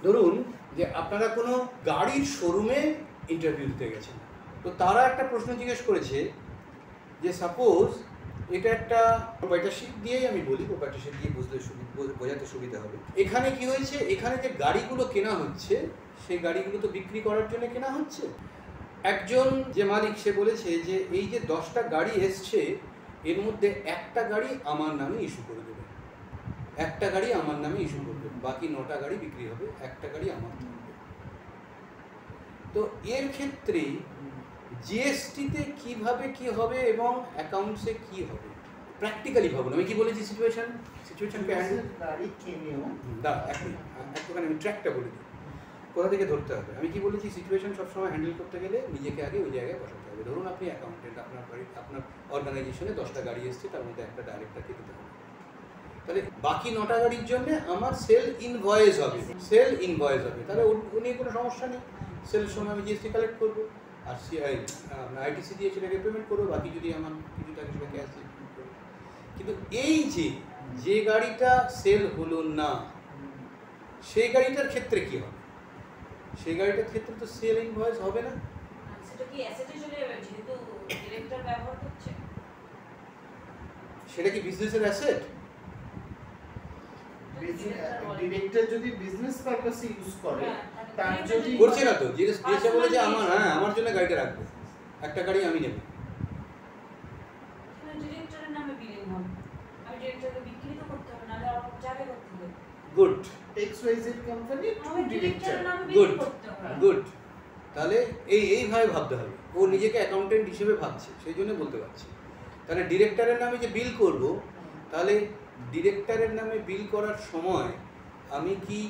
ধরুন যে আপনারা কোনো গাড়ির শোরুমে ইন্টারভিউ দিতে গেছেন, তো তারা একটা প্রশ্ন জিজ্ঞেস করেছে যে সাপোজ এটা একটা প্রোপ্রাইটারশিপ দিয়েই আমি বলি, প্রোপ্রাইটারশিপ দিয়ে বোঝাতে সুবিধা হবে। এখানে কি হয়েছে, এখানে যে গাড়িগুলো কেনা হচ্ছে সেই গাড়িগুলো তো বিক্রি করার জন্য কেনা হচ্ছে। একজন যে মালিক সে বলেছে যে এই যে 10টা গাড়ি এসছে এর মধ্যে একটা গাড়ি আমার নামে ইস্যু করে দেবে, একটা গাড়ি আমার নামে ইস্যু করবে, বাকি 9টা গাড়ি বিক্রি হবে, একটা গাড়ি আমার থাকবে। তো এর ক্ষেত্রে জিএসটিতে কিভাবে কি হবে এবং অ্যাকাউন্টসে কি হবে প্র্যাকটিক্যালি ভাবুন। আমি কি বলেছি সিচুয়েশনকে গাড়ি কিনেও একটুখানি আমি ট্র্যাকটা বলে দিই, কোথা থেকে ধরতে হবে। আমি কি বলেছি, সিচুয়েশন সবসময় হ্যান্ডেল করতে গেলে নিজেকে আগে ওই জায়গায় বসাতে হবে। ধরুন আপনি অ্যাকাউন্টেন্ট, আপনার অর্গানাইজেশনে 10টা গাড়ি এসছে, তার মধ্যে একটা ডাইরেক্টরকে দিতে হবে। তাহলে বাকি 9টা গাড়ির জন্য আমার সেল ইনভয়েস হবে, তাহলে ও নিয়ে কোনো সমস্যা নেই। সেলের সময় আমি জিএসটি কালেক্ট করবো আর আইটিসি দিয়ে সেটাকে পেমেন্ট করবো, বাকি যদি আমার কিছু থাকে সেটা ক্যাশ দিয়ে পেমেন্ট করবো। কিন্তু এই যে গাড়িটা সেল হলো না সেই গাড়িটার ক্ষেত্রে কি হবে? সেই গাড়িটার ক্ষেত্রে তো সেল ইনভয়েস হবে না। সেটা কি অ্যাসেটে চলে যাবে যেহেতু ডিরেক্টর ব্যবহার করছে? সেটা কি বিজনেসের অ্যাসেট? ডিরেক্টর যদি বিজনেস পারপাসে ইউজ করে তার যদি করছে না তো, যে বলে যে আমার জন্য গাড়িটা রাখবো, একটা গাড়ি আমি নেব, ডিরেক্টরের নামে বিলিং হবে। আমি ডিরেক্টরকে বিক্রি তো করতে হবে, নাহলে আর যাবে করতে হবে। Good, XYZ company to director, good. তাহলে এইভাবে ভাবতে হবে। ও নিজেকে অ্যাকাউন্টেন্ট হিসেবে ভাবছে, সেই জন্য বলতে পারছি। তাহলে ডিরেক্টরের নামে যে বিল করব, তাহলে ডিরেক্টরের নামে বিল করার সময় আমি কি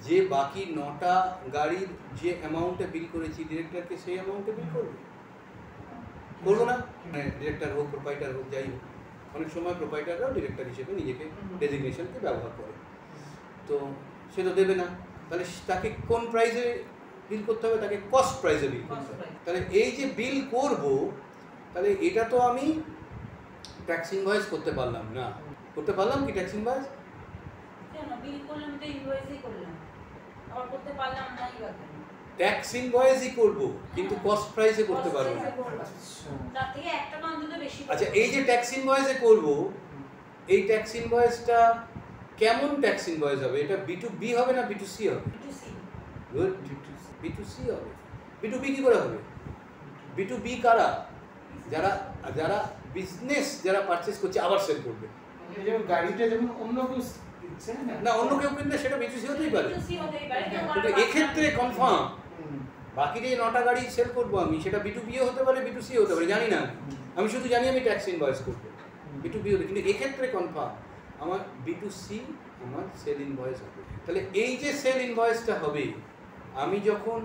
যে বাকি 9টা গাড়ির যে অ্যামাউন্টে বিল করেছি ডিরেক্টরকে সেই অ্যামাউন্টে বিল করবো না? মানে ডিরেক্টর হোক প্রোপ্রাইটার হোক যাই হোক, অনেক সময় প্রোপ্রাইটাররাও ডিরেক্টর হিসেবে নিজেকে ডেজিগনেশনকে ব্যবহার করে, তো সে তো দেবে না। তাহলে তাকে কোন প্রাইসে বিল করতে হবে? তাকে কস্ট প্রাইসে বিল করতে হবে। তাহলে এই যে বিল করব, তাহলে এটা তো আমি ট্যাক্স ইনভয়েস করতে পারলাম না। করতে পারলাম কি ট্যাক্স ইনভয়েস? কেন বিল করলাম তো ইনভয়েসই করলাম, আবার করতে পারলাম না এই কথা। ট্যাক্স ইনভয়েসই করব কিন্তু কস্ট প্রাইসে করতে পারবো না। তার থেকে 1 টাকা অন্তত বেশি। আচ্ছা, এই যে ট্যাক্স ইনভয়েসে করব, এই ট্যাক্স ইনভয়েসটা কেমন ট্যাক্স ইনভয়েস হবে? এটা B2B হবে না B2C হবে? গুড, B2C হবে। B2B কি করে হবে? B2B কারা? যারা বিজনেস যারা পারচেজ করছে আবার সেল করবে। যেমন গাড়িটা যেমন অন্য কেউ কিনছে না, অন্য কেউ কিনলে সেটা B2C হতেই পারে, কিন্তু এক্ষেত্রে কনফার্ম বাকি যে 9টা গাড়ি সেল করবো আমি, সেটা B2B হতে পারে B2C হতে পারে, জানি না। আমি শুধু জানি আমি ট্যাক্স ইনভয়েস করবো, B2B হতে, কিন্তু এক্ষেত্রে কনফার্ম আমার B2C আমার সেল ইনভয়েস হবে। তাহলে এই যে সেল ইনভয়েসটা হবে, আমি যখন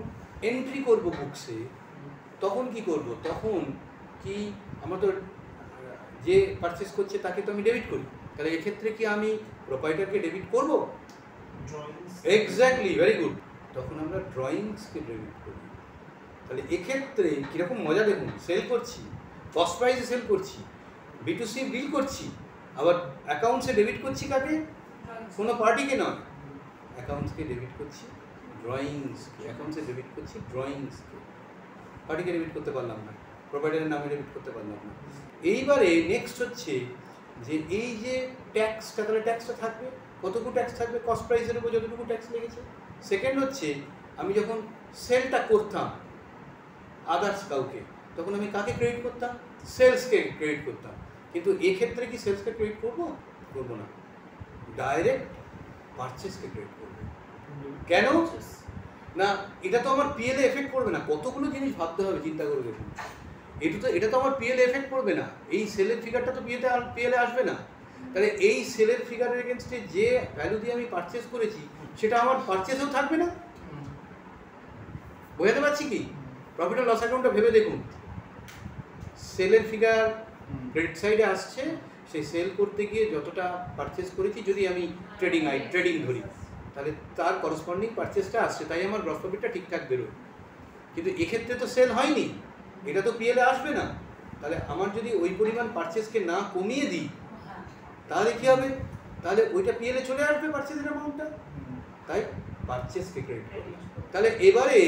এন্ট্রি করব বুকসে, তখন কি করব? তখন কি আমরা তো যে পারচেস করছে তাকে তো আমি ডেবিট করি, তাহলে এক্ষেত্রে কি আমি প্রোপ্রাইটারকে ডেবিট করব? Exactly, very good. তখন আমরা ড্রয়িংসকে ডেবিট করি। তাহলে এক্ষেত্রে কীরকম মজা দেখুন, সেল করছি, কস্ট প্রাইসে সেল করছি, B2C বিল করছি, আবার অ্যাকাউন্টসে ডেবিট করছি কাকে? কোনো পার্টিকে নয়, অ্যাকাউন্টসকে ডেবিট করছি, ড্রয়িংসকে অ্যাকাউন্টসে ডেবিট করছি, ড্রয়িংসকে। পার্টিকে ডেবিট করতে পারলাম না, প্রোভাইডারের নামে ডেবিট করতে পারলাম না। এইবারে নেক্সট হচ্ছে যে এই যে ট্যাক্সটা, তাহলে ট্যাক্সটা থাকবে, কতটুকু ট্যাক্স থাকবে? কস্ট প্রাইসের উপর যতটুকু ট্যাক্স লেগেছে। সেকেন্ড হচ্ছে আমি যখন সেলটা করতাম আদার্স কাউকে, তখন আমি কাকে ক্রেডিট করতাম? সেলসকে ক্রেডিট করতাম। কিন্তু এক্ষেত্রে কি সেলসকে ক্রেডিট করবো? করবো না, ডাইরেক্ট পারচেসকে ক্রেডিট করবো। কেন না? এটা তো আমার পিএলে এফেক্ট করবে না। কতগুলো জিনিস ভাবতে হবে, চিন্তা করে দেখুন। এটা তো আমার পিএলে এফেক্ট করবে না, এই সেলের ফিগারটা তো পিএলে আসবে না। তাহলে এই সেলের ফিগারের এগেনস্টে যে ভ্যালু দিয়ে আমি পারচেস করেছি সেটা আমার পারচেসেও থাকবে না। বোঝাতে পারছি কি? প্রফিট অ্যান্ড লস অ্যাকাউন্টটা ভেবে দেখুন, সেলের ফিগার ক্রেডিট সাইডে আসছে, সেই সেল করতে গিয়ে যতটা পারচেস করেছি, যদি আমি ট্রেডিং ধরি, তাহলে তার করসপন্ডিং পারচেসটা আসছে, তাই আমার গ্রস প্রফিটটা ঠিকঠাক বেরোয়। কিন্তু এক্ষেত্রে তো সেল হয়নি, এটা তো পিএলে আসবে না। তাহলে আমার যদি ওই পরিমাণ পারচেসকে না কমিয়ে দিই, তাহলে কী হবে? তাহলে ওইটা পিএলে চলে আসবে পারচেসের অ্যামাউন্টটা। তাই পারচেসকে ক্রেডিট করলাম। তাহলে এবারে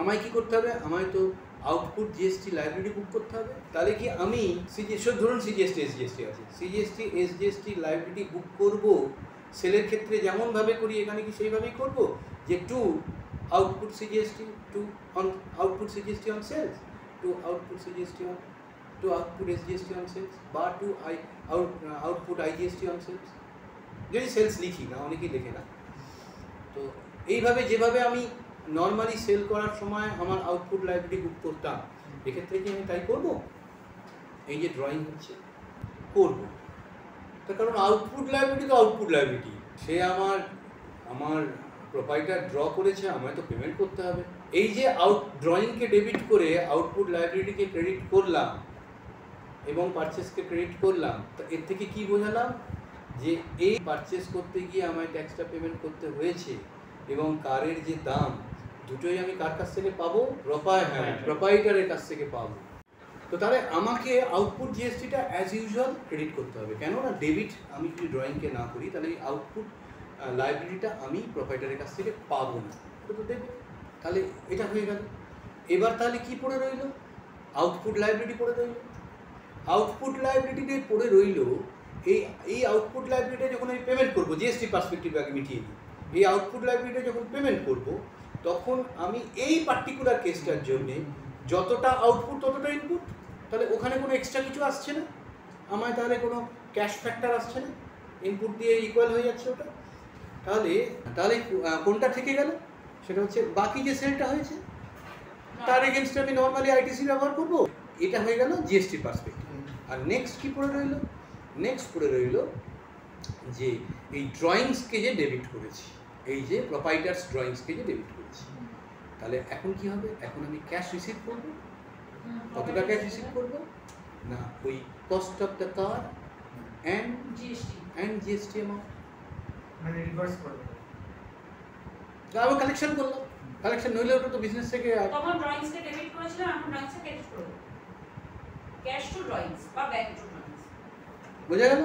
আমায় কি করতে হবে, আমায় তো আউটপুট জিএসটি লাইব্রেরি বুক করতে হবে। তাহলে কি আমি ধরুন সিজিএসটি এসজিএসটি আছে, সিজিএসটি এসজিএসটি লাইব্রেরি বুক করব সেলের ক্ষেত্রে যেমনভাবে করি এখানে কি সেইভাবেই করব, যে to output CGST to on output CGST on sales, to output CGST on to output SGST on sales, বা to output IGST on sales, যদি সেলস লিখি না, অনেকেই লেখে না। তো এইভাবে যেভাবে আমি নর্মালি সেল করার সময় আমার আউটপুট লাইব্রেরি বুক করতাম, এক্ষেত্রে কি আমি তাই করব? এই যে ড্রয়িং হচ্ছে করব, তার কারণ আউটপুট লাইব্রেরি তো আউটপুট লাইব্রেরি, সে আমার প্রোপাইটার ড্র করেছে, আমায় তো পেমেন্ট করতে হবে। এই যে ড্রয়িংকে ডেবিট করে আউটপুট লাইব্রেরিকে ক্রেডিট করলাম এবং পারচেসকে ক্রেডিট করলাম, তো এর থেকে কি বোঝালাম, যে এই পারচেস করতে গিয়ে আমায় ট্যাক্সটা পেমেন্ট করতে হয়েছে এবং কারের যে দাম দুটোই আমি কার কাছ থেকে পাবো? প্রোপাইটারের কাছ থেকে পাবো। তো তাহলে আমাকে আউটপুট জিএসটিটা অ্যাজ ইউজুয়াল ক্রেডিট করতে হবে, কেননা ডেবিট আমি যদি ড্রয়িংকে না করি তাহলে এই আউটপুট লাইব্রেরিটা আমি প্রোপাইটারের কাছ থেকে পাবো না, তো দেবে। তাহলে এটা হয়ে গেল। এবার তাহলে কি পড়ে রইল? আউটপুট লাইব্রেরি পড়ে রইল। আউটপুট লাইব্রেরিতে পড়ে রইল এই আউটপুট লাইব্রেরিটা যখন আমি পেমেন্ট করবো, জিএসটি পার্সপেক্টিভ আগে মিটিয়ে নিই, এই আউটপুট লাইব্রেরিটা যখন পেমেন্ট করব তখন আমি এই পার্টিকুলার কেসটার জন্যে যতটা আউটপুট ততটা ইনপুট, তাহলে ওখানে কোনো এক্সট্রা কিছু আসছে না, আমায় তাহলে কোনো ক্যাশ ফ্যাক্টর আসছে না, ইনপুট দিয়ে ইকুয়াল হয়ে যাচ্ছে ওটা। তাহলে কোনটা থেকে গেল? সেটা হচ্ছে বাকি যে সেলটা হয়েছে তার এগেনস্টে আমি নর্মালি আইটিসি ব্যবহার করবো, এটা হয়ে গেল জিএসটি পার্সপেক্টিভ। আর নেক্সট কি পড়ে রইল? নেক্সট পড়ে রইল যে এই ড্রয়িংসকে যে ডেবিট করেছি, এই যে প্রোপাইটার্স ড্রয়িংসকে যে ডেবিট করেছি, তাহলে এখন কি হবে? এখন আমি ক্যাশ রিসিভ করবো। কতটা ক্যাশ রিসিভ করবো? না, ওই cost of the car and GST amount, মানে রিভার্স করব। আবার কালেকশন করলাম, কালেকশন নইলে ওটা তো বিজনেস থেকে তখন ড্রয়িংসকে ডেবিট করেছিলাম, এখন ড্রয়িংসকে ক্রেডিট করব, ক্যাশ টু ড্রয়িংস বা ব্যাক টু ড্রয়িংস। বোঝা গেল?